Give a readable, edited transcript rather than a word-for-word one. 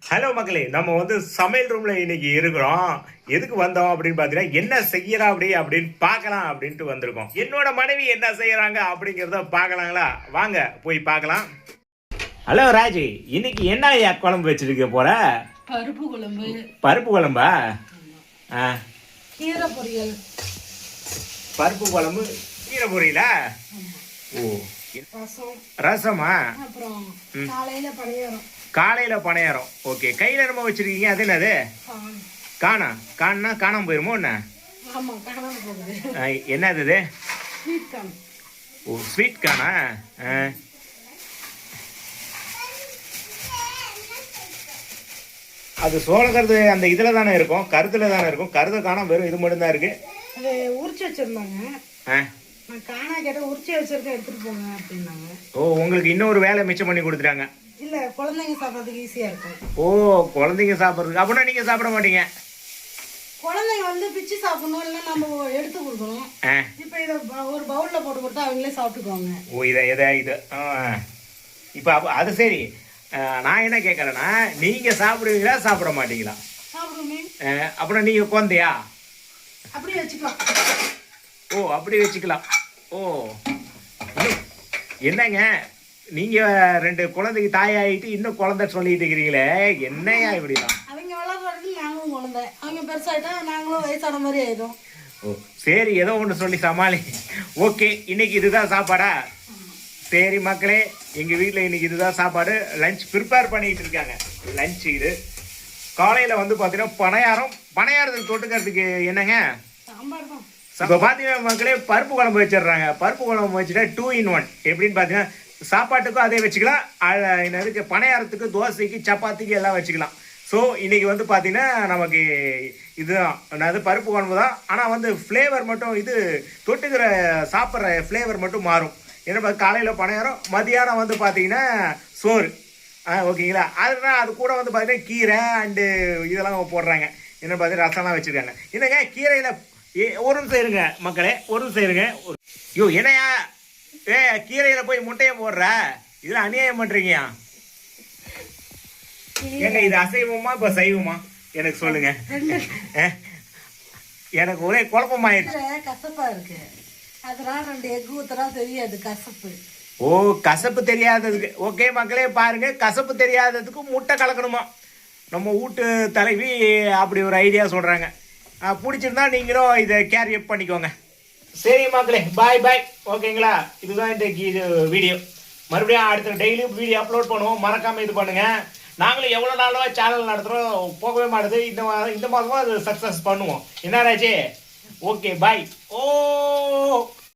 Hello மக்களே, நம்ம வந்து சமையல் ரூம்ல இன்னைக்கு இருக்கிறோம். எதுக்கு வந்தோம் அப்படின்னு பாத்தீங்கன்னா, என்ன செய்யறா அப்படின்னு பார்க்கலாம் அப்படின்ட்டு வந்திருக்கோம். என்னோட மனைவி என்ன செய்யறாங்க அப்படிங்கறத பார்க்கலாங்களா? வாங்க போய் பார்க்கலாம். ஹலோ ராஜி, இன்னைக்கு என்ன குழம்பு வச்சிருக்க போற? பருப்பு குழம்பு. பருப்பு குழம்பா? கீரை பொரியல். பருப்பு குழம்பு கீரை பொரியலா? ஓ, ரசமா? அப்புறம் காலையில பணியாரம். காலையில பணியாரம். ஓகே, கையில நம்ம வச்சிருக்கீங்க. அது என்னது? காணாம போயிருமோ என்ன? என்னது இது? ஓ, ஸ்வீட் கானா? அது சோளக்கருது அந்த இதுல தானே இருக்கும், கருத்துல தானே இருக்கும். கருத காணாம வெறும் இது மட்டும் தான் இருக்கு. உரிச்சு வச்சிருந்தாங்க. காணா கேட்ட உரிச்சு வச்சிருக்க எடுத்துட்டு போங்க அப்படின்னாங்க. ஓ, உங்களுக்கு இன்னொரு வேலை மிச்சம் பண்ணி கொடுத்துட்டாங்க. இல்ல, குழந்தைங்க சாப்பிடறதுக்கு ஈஸியா இருக்கும். ஓ, குழந்தைங்க சாப்பிடுறதுக்கு. அப்படின்னா நீங்க சாப்பிட மாட்டீங்க? குழந்தைங்க வந்து பிச்சு சாப்பிடணும், இல்ல நம்ம எடுத்து கொடுக்கணும். இப்ப இத ஒரு பவுல்ல போட்டு கொடுத்தா அவங்களே சாப்பிட்டுக்குவாங்க. ஓ, இது இப்ப அது சரி. நான் என்ன கேட்கறேன்னா, நீங்க சாப்பிடுவீங்களா சாப்பிட மாட்டீங்களா? சாப்பிடுமே. அப்புறம் நீங்க குழந்தையா? அப்படி வச்சுக்கலாம். ஓ, அப்படி வச்சுக்கலாம். ஓ, என்னங்க நீங்க ரெண்டு குழந்தைக்கு தாயாயிட்டு இன்னும் குழந்தை சொல்லிட்டு இருக்கிறீங்களே, என்னையா இப்படிதான்? அவங்க வளர்றது நாங்களும் குழந்தை, அவங்க பெருசாயிட்டா நாங்களும் வயசான மாதிரி ஆயிடும். ஓ சரி, ஏதோ ஒன்று சொல்லி சமாளி. ஓகே, இன்னைக்கு இதுதான் சாப்பாடா? சரி மக்களே, எங்க வீட்டில் இன்னைக்கு இதுதான் சாப்பாடு. லஞ்ச் ப்ரிப்பேர் பண்ணிட்டு இருக்காங்க. லஞ்ச் இது காலையில வந்து பாத்தீங்கன்னா பணியாரத்துக்கு தொட்டுக்கிறதுக்கு என்னங்க? சாம்பார் தான். இப்போ பார்த்தீங்கன்னா மக்களே, பருப்பு குழம்பு வச்சிடுறாங்க. பருப்பு குழம்பு வச்சுட்டா 2 in 1. எப்படின்னு பார்த்தீங்கன்னா, சாப்பாட்டுக்கும் அதே வச்சுக்கலாம், என்னதுக்கு பணியாரத்துக்கு, தோசைக்கு, சப்பாத்திக்கு எல்லாம் வச்சுக்கலாம். ஸோ இன்னைக்கு வந்து பார்த்தீங்கன்னா நமக்கு இதுதான், அதாவது பருப்பு குழம்பு தான். ஆனால் வந்து ஃப்ளேவர் மட்டும், இது தொட்டுக்கிற சாப்பிட்ற ஃப்ளேவர் மட்டும் மாறும். ஏன்னா காலையில் பணியாரம், மதியானம் வந்து பார்த்தீங்கன்னா சோறு. ஓகேங்களா? அதுதான் அது கூட வந்து பார்த்தீங்கன்னா கீரை அண்டு இதெல்லாம் போடுறாங்க. என்ன பார்த்தீங்கன்னா ரசம்லாம் வச்சுருக்காங்க. என்னங்க கீரையில் ஒரு நிமிஷம் இருங்க மக்களே, ஒரு நிமிஷம் இருங்க. ஐயோ, என்னையா கீரையில போய் முட்டையை போடுற? இதெல்லாம் அநியாயம் பண்றீங்கயா? ஏங்க இது அசைவமா இப்ப சைவமா எனக்கு சொல்லுங்க. எனக்கு ஒரே குழப்பமாயிருச்சு. கசப்பா இருக்கு, அதனால 2 எக் ஊத்துறா தெரியாது கசப்பு. ஓ, கசப்பு தெரியாததுக்கு. ஓகே மக்களே, பாருங்க, கசப்பு தெரியாததுக்கு முட்டை கலக்கணுமா? நம்ம வீட்டு தலைவி அப்படி ஒரு ஐடியா சொல்றாங்க. பிடிச்சிருந்தா நீங்களும் இதை கேரி அப் பண்ணிக்கோங்க. சரி மக்களே, பாய் பாய். ஓகேங்களா? இதுதான் இன்றைக்கு வீடியோ. மறுபடியும் அடுத்த டெய்லியும் வீடியோ அப்லோட் பண்ணுவோம். மறக்காம இது பண்ணுங்க. நாங்களும் எவ்வளோ நாளாக சேனல் நடத்துகிறோம், போகவே மாட்டுது. இந்த மாதமும் அது சக்ஸஸ் பண்ணுவோம். என்ன ராஜே? Okay bye. ஓ